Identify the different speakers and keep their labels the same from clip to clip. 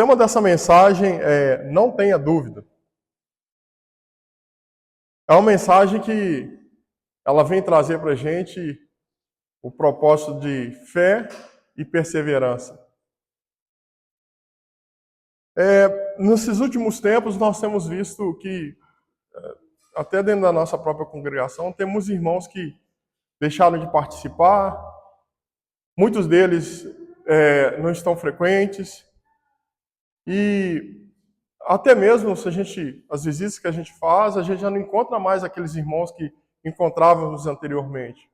Speaker 1: O tema dessa mensagem é Não Tenha Dúvida. É uma mensagem que ela vem trazer para a gente o propósito de fé e perseverança. Nesses últimos tempos, nós temos visto que, até dentro da nossa própria congregação, temos irmãos que deixaram de participar, muitos deles não estão frequentes, e até mesmo as visitas que a gente faz, a gente já não encontra mais aqueles irmãos que encontrávamos anteriormente.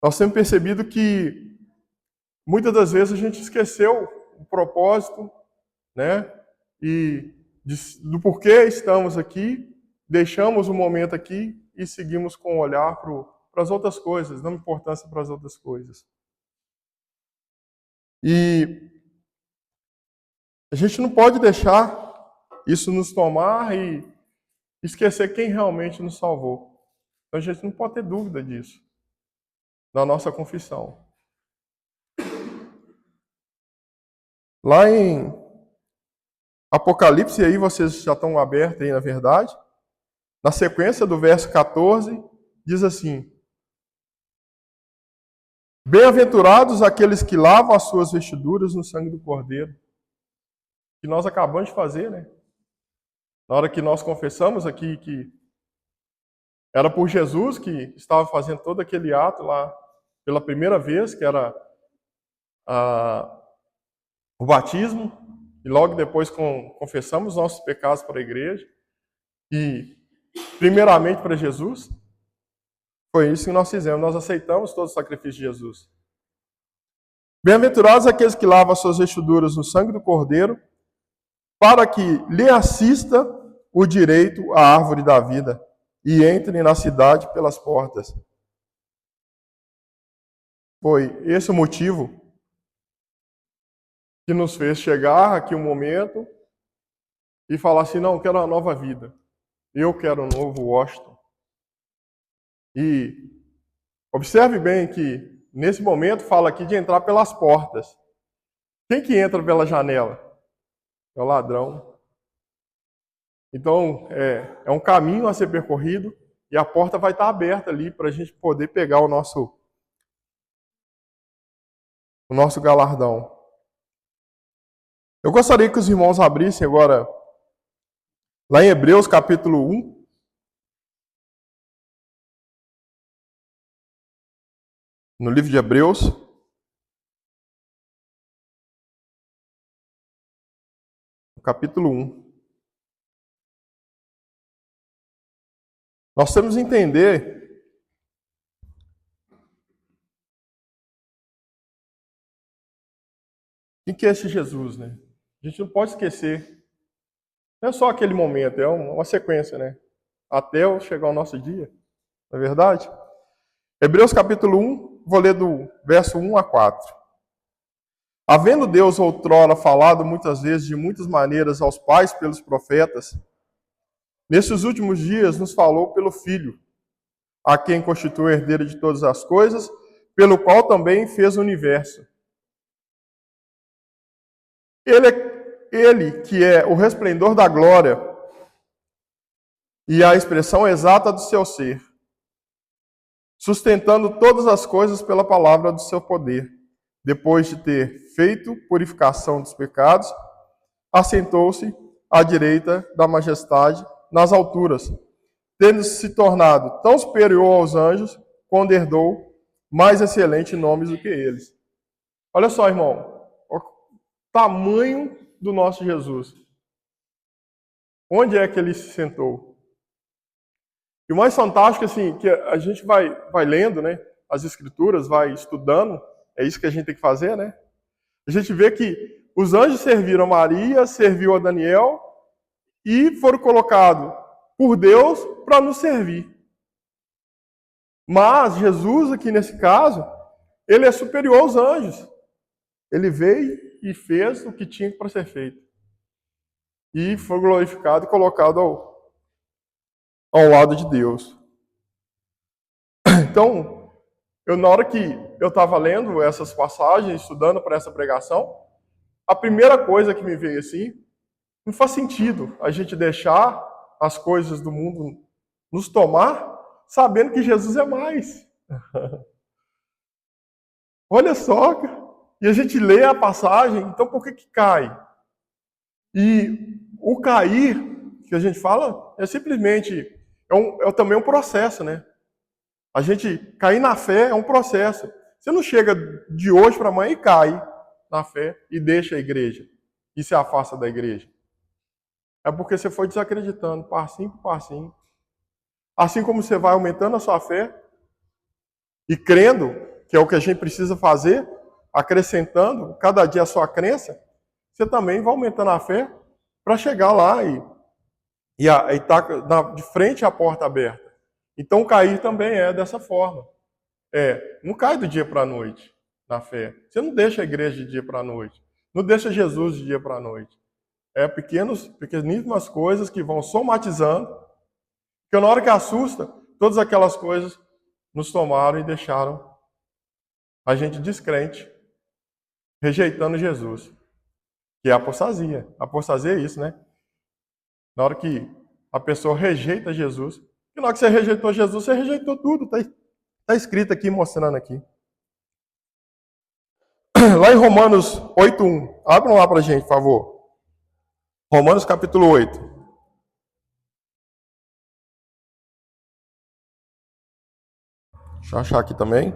Speaker 1: Nós temos percebido que muitas das vezes a gente esqueceu o propósito, né? E do porquê estamos aqui, deixamos o momento aqui e seguimos com o olhar para as outras coisas, dando importância para as outras coisas. E a gente não pode deixar isso nos tomar e esquecer quem realmente nos salvou. Então a gente não pode ter dúvida disso, da nossa confissão. Lá em Apocalipse, aí vocês já estão abertos aí, na verdade, na sequência do verso 14, diz assim: Bem-aventurados aqueles que lavam as suas vestiduras no sangue do Cordeiro. Que nós acabamos de fazer, né? Na hora que nós confessamos aqui que era por Jesus que estava fazendo todo aquele ato lá pela primeira vez, que era o batismo, e logo depois confessamos nossos pecados para a igreja, e primeiramente para Jesus. Foi isso que nós fizemos, nós aceitamos todo o sacrifício de Jesus. Bem-aventurados aqueles que lavam as suas vestiduras no sangue do Cordeiro, para que lhe assista o direito à árvore da vida e entrem na cidade pelas portas. Foi esse o motivo que nos fez chegar aqui um momento e falar assim: não, eu quero uma nova vida. Eu quero um novo Washington. E observe bem que nesse momento fala aqui de entrar pelas portas. Quem que entra pela janela? É o ladrão. Então, é um caminho a ser percorrido e a porta vai estar aberta ali para a gente poder pegar o nosso galardão. Eu gostaria que os irmãos abrissem agora lá em Hebreus capítulo 1. No livro de Hebreus. Capítulo 1. Nós temos que entender quem que é esse Jesus, né? A gente não pode esquecer. Não é só aquele momento, é uma sequência, né? Até chegar o nosso dia, não é verdade? Hebreus capítulo 1, vou ler do verso 1 a 4. Havendo Deus outrora falado muitas vezes de muitas maneiras aos pais pelos profetas, nesses últimos dias nos falou pelo Filho, a quem constitui o herdeiro de todas as coisas, pelo qual também fez o universo. Ele que é o resplendor da glória e a expressão exata do seu ser, sustentando todas as coisas pela palavra do seu poder, depois de ter feito purificação dos pecados, assentou-se à direita da majestade nas alturas, tendo se tornado tão superior aos anjos, quando herdou mais excelente nomes do que eles. Olha só, irmão, o tamanho do nosso Jesus. Onde é que ele se sentou? E o mais fantástico, assim, que a gente vai lendo, né, as escrituras, vai estudando, é isso que a gente tem que fazer, né? A gente vê que os anjos serviram a Maria, serviu a Daniel e foram colocados por Deus para nos servir. Mas Jesus, aqui nesse caso, ele é superior aos anjos. Ele veio e fez o que tinha para ser feito. E foi glorificado e colocado ao lado de Deus. Então, na hora que eu estava lendo essas passagens, estudando para essa pregação, a primeira coisa que me veio assim, não faz sentido a gente deixar as coisas do mundo nos tomar, sabendo que Jesus é mais. Olha só, e a gente lê a passagem, então por que cai? E o cair, que a gente fala, é simplesmente, também um processo, né? A gente cair na fé é um processo. Você não chega de hoje para amanhã e cai na fé e deixa a igreja e se afasta da igreja. É porque você foi desacreditando, passinho por passinho. Assim como você vai aumentando a sua fé e crendo, que é o que a gente precisa fazer, acrescentando cada dia a sua crença, você também vai aumentando a fé para chegar lá e estar de frente à porta aberta. Então, cair também é dessa forma. Não cai do dia para a noite na fé. Você não deixa a igreja de dia para a noite. Não deixa Jesus de dia para a noite. É pequeníssimas coisas que vão somatizando, que na hora que assusta, todas aquelas coisas nos tomaram e deixaram a gente descrente, rejeitando Jesus. Que é a apostasia. A apostasia é isso, né? Na hora que a pessoa rejeita Jesus, e na hora que você rejeitou Jesus, você rejeitou tudo. Está escrito aqui, mostrando aqui. Lá em Romanos 8:1. Abram lá para a gente, por favor. Romanos capítulo 8. Deixa eu achar aqui também.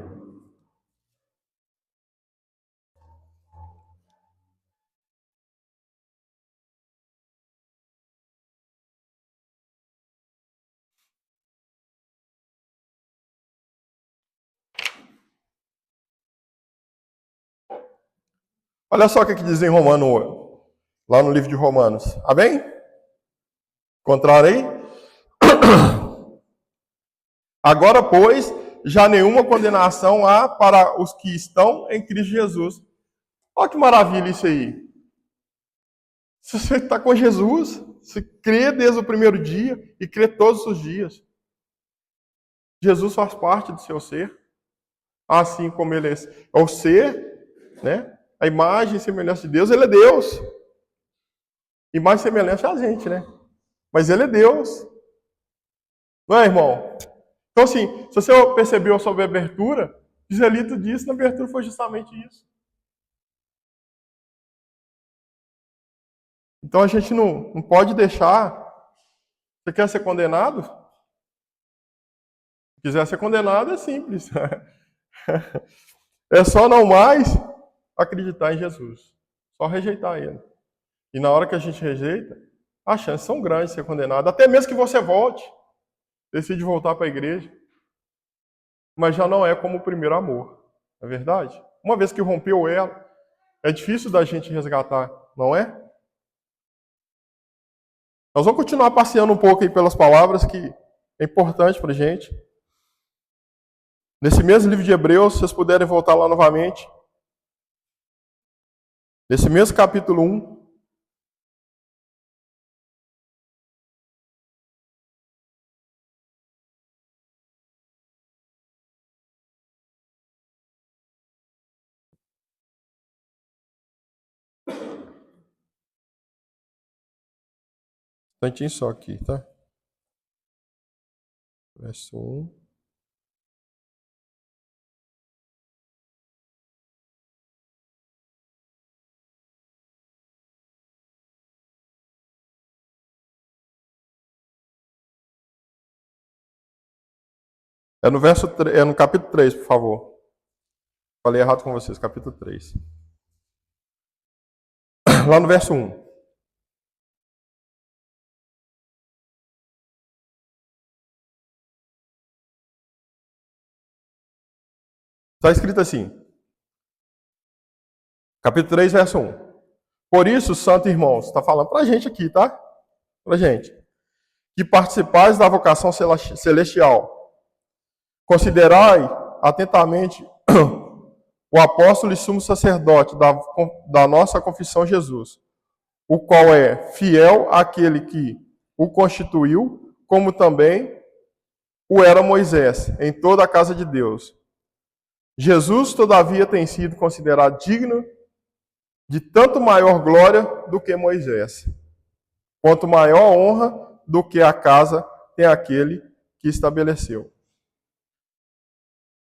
Speaker 1: Olha só o que diz em Romano, lá no livro de Romanos. Amém? Encontrarei? Agora, pois, já nenhuma condenação há para os que estão em Cristo Jesus. Olha que maravilha isso aí. Se você está com Jesus, você crê desde o primeiro dia e crê todos os dias. Jesus faz parte do seu ser, assim como ele é o ser, né? A imagem e semelhança de Deus, ele é Deus. Imagem e semelhança é a gente, né? Mas ele é Deus. Não é, irmão? Então, assim, se você percebeu sobre a abertura, Giselito disse na abertura foi justamente isso. Então, a gente não pode deixar. Você quer ser condenado? Se quiser ser condenado, é simples. É só não mais acreditar em Jesus. Só rejeitar ele. E na hora que a gente rejeita, as chances são grandes de ser condenado. Até mesmo que você volte, decide voltar para a igreja. Mas já não é como o primeiro amor. Não é verdade? Uma vez que rompeu ela, é difícil da gente resgatar, não é? Nós vamos continuar passeando um pouco aí pelas palavras que é importante para a gente. Nesse mesmo livro de Hebreus, se vocês puderem voltar lá novamente. Nesse mesmo capítulo 1. Um instantinho só aqui, tá? Verso 1. É no capítulo 3, por favor. Falei errado com vocês, capítulo 3. Lá no verso 1. Está escrito assim. Capítulo 3, verso 1. Por isso, santo irmãos, está falando para a gente aqui, tá? Para a gente. Que participais da vocação celestial. Considerai atentamente o apóstolo e sumo sacerdote da nossa confissão Jesus, o qual é fiel àquele que o constituiu, como também o era Moisés, em toda a casa de Deus. Jesus, todavia, tem sido considerado digno de tanto maior glória do que Moisés, quanto maior honra do que a casa tem aquele que estabeleceu.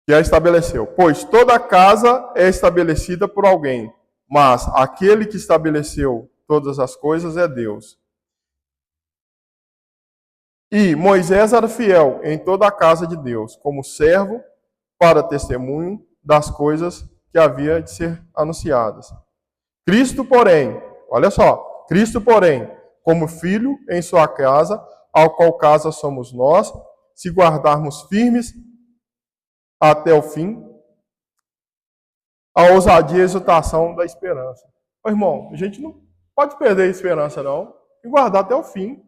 Speaker 1: Que a estabeleceu. Pois toda casa é estabelecida por alguém, mas aquele que estabeleceu todas as coisas é Deus. E Moisés era fiel em toda a casa de Deus, como servo para testemunho das coisas que havia de ser anunciadas. Cristo, porém, olha só, Cristo, porém, como filho em sua casa, ao qual casa somos nós, se guardarmos firmes até o fim, a ousadia e a exultação da esperança. Ô, irmão, a gente não pode perder a esperança, não, e guardar até o fim.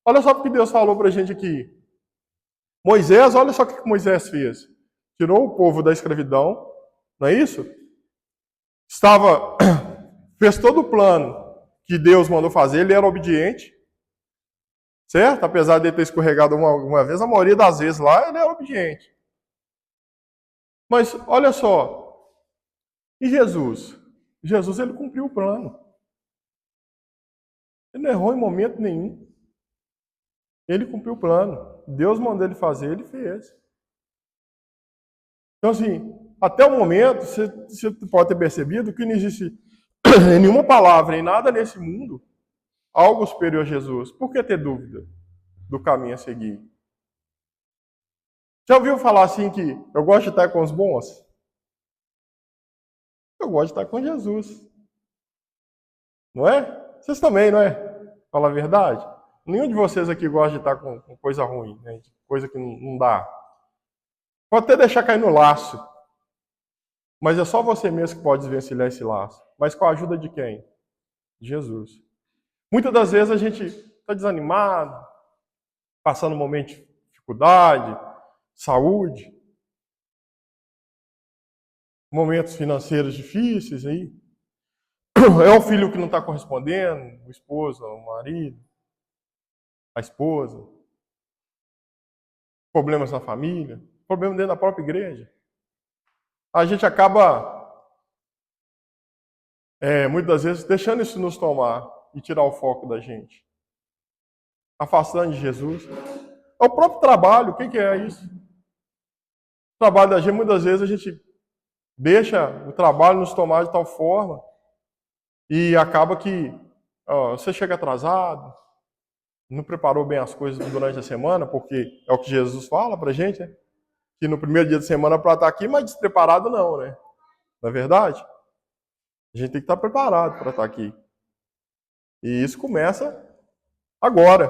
Speaker 1: Olha só o que Deus falou para a gente aqui. Moisés, olha só o que Moisés fez. Tirou o povo da escravidão, não é isso? Fez todo o plano que Deus mandou fazer, ele era obediente, certo? Apesar de ele ter escorregado uma vez, a maioria das vezes lá, ele era obediente. Mas, olha só, e Jesus? Jesus, ele cumpriu o plano. Ele não errou em momento nenhum. Ele cumpriu o plano. Deus mandou ele fazer, ele fez. Então, assim, até o momento, você pode ter percebido que não existe nenhuma palavra, em nada nesse mundo, algo superior a Jesus. Por que ter dúvida do caminho a seguir? Já ouviu falar assim que eu gosto de estar com os bons? Eu gosto de estar com Jesus. Não é? Vocês também, não é? Fala a verdade. Nenhum de vocês aqui gosta de estar com coisa ruim, né? Coisa que não dá. Pode até deixar cair no laço. Mas é só você mesmo que pode desvencilhar esse laço. Mas com a ajuda de quem? Jesus. Muitas das vezes a gente está desanimado, passando um momento de dificuldade, saúde, momentos financeiros difíceis aí. É o filho que não está correspondendo, o esposo, o marido, a esposa, problemas na família, problemas dentro da própria igreja. A gente acaba, muitas das vezes, deixando isso nos tomar e tirar o foco da gente. Afastando de Jesus. É o próprio trabalho, o que é isso? O trabalho da gente, muitas vezes, a gente deixa o trabalho nos tomar de tal forma e acaba que você chega atrasado, não preparou bem as coisas durante a semana, porque é o que Jesus fala pra gente, né? Que no primeiro dia de semana para estar aqui, mas despreparado não, né? Não é verdade? A gente tem que estar preparado para estar aqui. E isso começa agora.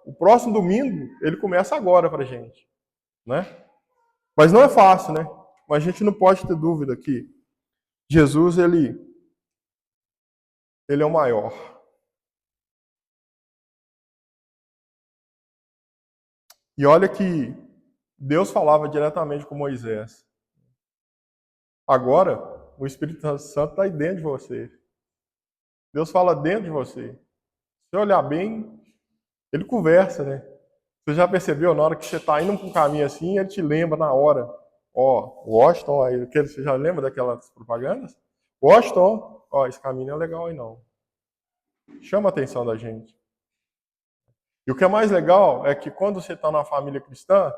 Speaker 1: O próximo domingo, ele começa agora pra gente, né? Mas não é fácil, né? Mas a gente não pode ter dúvida que Jesus, ele é o maior. E olha que Deus falava diretamente com Moisés. Agora, o Espírito Santo está aí dentro de você. Deus fala dentro de você. Se você olhar bem, ele conversa, né? Você já percebeu na hora que você está indo para um caminho assim, ele te lembra na hora. Washington, aí, você já lembra daquelas propagandas? Washington, esse caminho não é legal aí não. Chama a atenção da gente. E o que é mais legal é que quando você está na família cristã,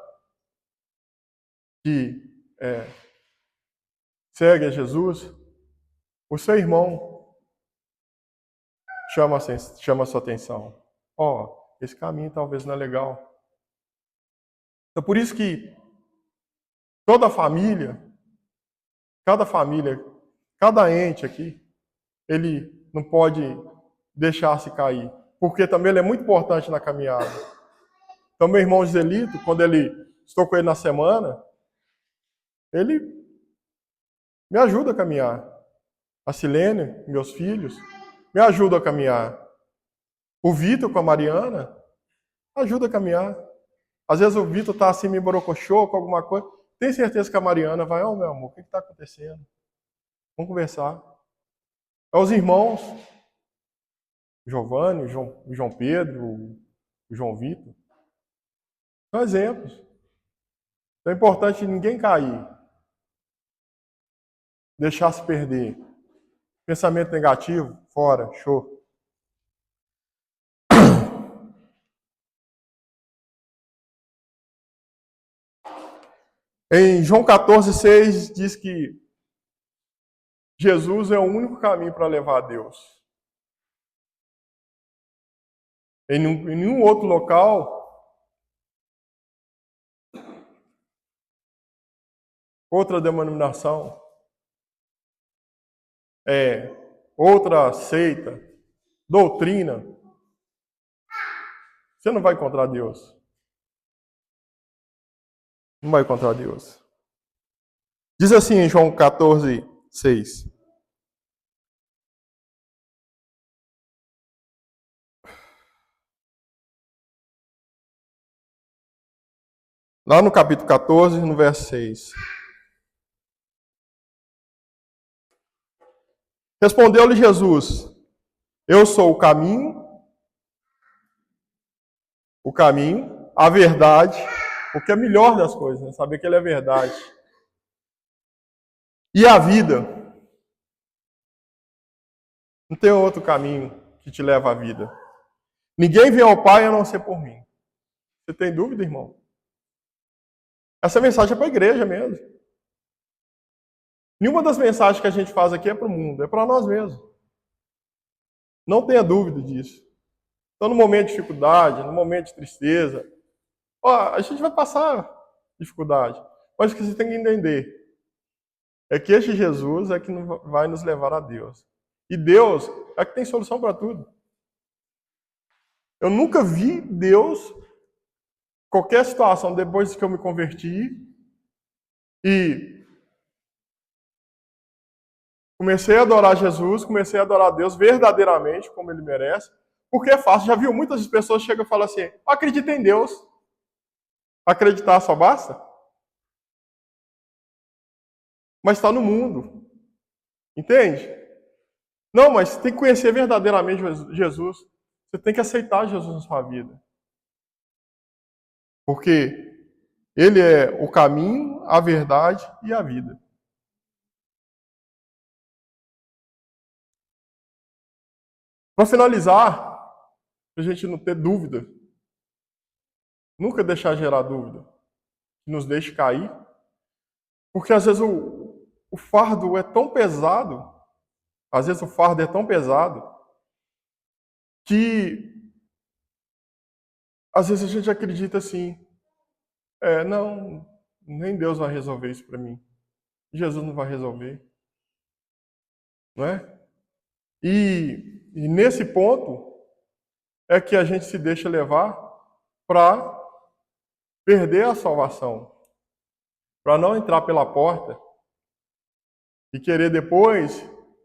Speaker 1: que segue a Jesus, o seu irmão chama a sua atenção. Esse caminho talvez não é legal. Então por isso que toda família, cada ente aqui, ele não pode deixar-se cair. Porque também ele é muito importante na caminhada. Então meu irmão Joselito, quando estou com ele na semana, ele me ajuda a caminhar. A Silene, meus filhos, me ajudam a caminhar. O Vitor com a Mariana ajuda a caminhar. Às vezes o Vitor está assim, me borocochô com alguma coisa. Tem certeza que a Mariana vai, meu amor, o que está acontecendo? Vamos conversar. É os irmãos, Giovanni, o João Pedro, o João Vitor. São exemplos. Então é importante ninguém cair. Deixar se perder. Pensamento negativo, fora, show. Em João 14,6 diz que Jesus é o único caminho para levar a Deus. Em nenhum outro local, outra denominação, outra seita, doutrina, você não vai encontrar Deus. Não vai encontrar Deus. Diz assim em João 14,6. Lá no capítulo 14, no verso 6. Respondeu-lhe Jesus: Eu sou o caminho, a verdade, o que é melhor das coisas, né? Saber que ele é verdade. E a vida. Não tem outro caminho que te leva à vida. Ninguém vem ao Pai a não ser por mim. Você tem dúvida, irmão? Essa mensagem é para a igreja mesmo. Nenhuma das mensagens que a gente faz aqui é para o mundo, é para nós mesmos. Não tenha dúvida disso. Então, no momento de dificuldade, no momento de tristeza, a gente vai passar dificuldade. Mas o que você tem que entender é que este Jesus é que vai nos levar a Deus. E Deus é que tem solução para tudo. Eu nunca vi Deus, qualquer situação, depois que eu me converti e comecei a adorar Jesus, comecei a adorar Deus verdadeiramente, como Ele merece, porque é fácil. Já viu muitas pessoas chegam e falam assim: acredita em Deus. Acreditar só basta? Mas está no mundo. Entende? Não, mas você tem que conhecer verdadeiramente Jesus. Você tem que aceitar Jesus na sua vida. Porque Ele é o caminho, a verdade e a vida. Para finalizar, para a gente não ter dúvida, nunca deixar gerar dúvida, que nos deixe cair, porque às vezes o fardo é tão pesado, que às vezes a gente acredita assim, não, nem Deus vai resolver isso para mim. Jesus não vai resolver. Não é? E nesse ponto é que a gente se deixa levar para perder a salvação, para não entrar pela porta e querer depois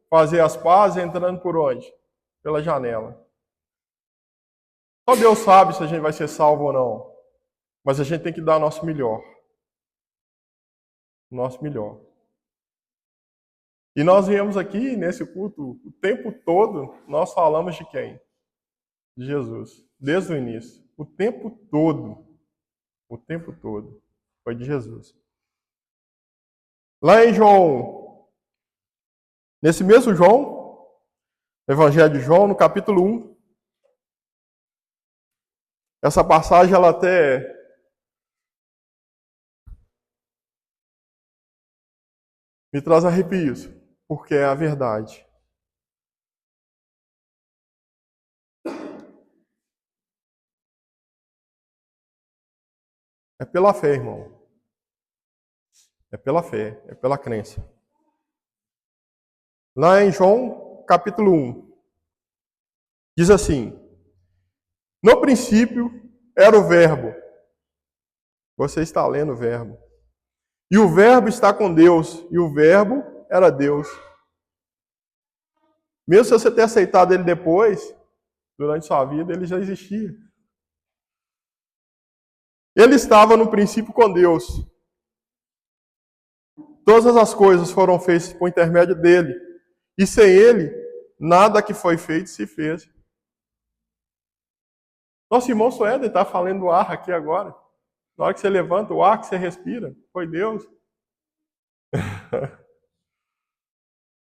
Speaker 1: fazer as pazes entrando por onde? Pela janela. Só Deus sabe se a gente vai ser salvo ou não, mas a gente tem que dar o nosso melhor. O nosso melhor. E nós viemos aqui nesse culto, o tempo todo, nós falamos de quem? De Jesus. Desde o início. O tempo todo foi de Jesus. Lá em João, nesse mesmo João, Evangelho de João, no capítulo 1, essa passagem ela até me traz arrepios, porque é a verdade. É pela fé, irmão. É pela fé, é pela crença. Lá em João, capítulo 1, diz assim: No princípio era o Verbo. Você está lendo o Verbo. E o Verbo está com Deus, e o Verbo era Deus. Mesmo se você ter aceitado ele depois, durante sua vida, ele já existia. Ele estava no princípio com Deus. Todas as coisas foram feitas por intermédio dele. E sem ele, nada que foi feito se fez. Nosso irmão Suéder está falando do ar aqui agora. Na hora que você levanta, o ar que você respira, foi Deus.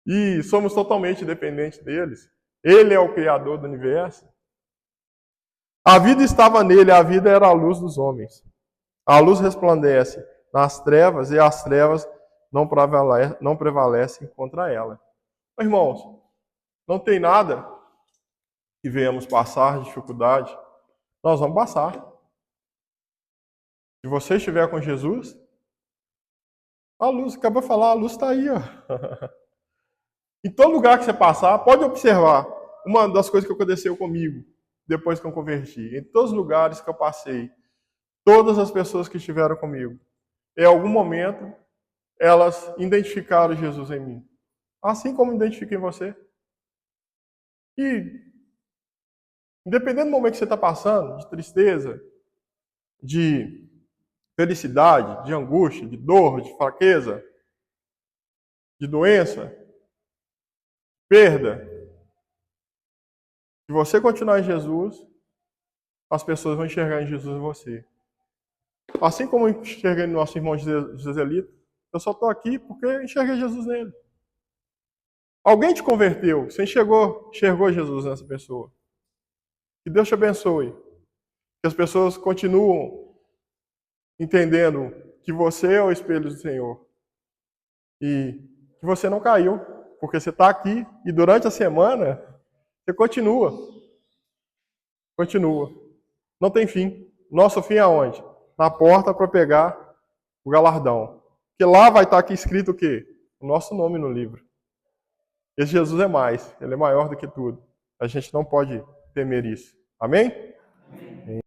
Speaker 1: e somos totalmente dependentes deles. Ele é o Criador do universo. A vida estava nele, a vida era a luz dos homens. A luz resplandece nas trevas e as trevas não prevalecem contra ela. Irmãos, não tem nada que venhamos passar de dificuldade, nós vamos passar. Se você estiver com Jesus, a luz, acabou de falar, a luz está aí, ó. Em todo lugar que você passar, pode observar. Uma das coisas que aconteceu comigo, depois que eu converti, em todos os lugares que eu passei, todas as pessoas que estiveram comigo, em algum momento, elas identificaram Jesus em mim. Assim como identifiquei em você. E, independente do momento que você está passando, de tristeza, de felicidade, de angústia, de dor, de fraqueza, de doença, perda, se você continuar em Jesus, as pessoas vão enxergar em Jesus em você. Assim como eu enxerguei no nosso irmão Joselito, eu só estou aqui porque eu enxerguei Jesus nele. Alguém te converteu, você enxergou Jesus nessa pessoa. Que Deus te abençoe. Que as pessoas continuam entendendo que você é o espelho do Senhor. E que você não caiu, porque você está aqui e durante a semana você continua. Continua. Não tem fim. Nosso fim é aonde? Na porta para pegar o galardão. Porque lá vai estar aqui escrito o quê? O nosso nome no livro. Esse Jesus é mais. Ele é maior do que tudo. A gente não pode temer isso. Amém? Amém.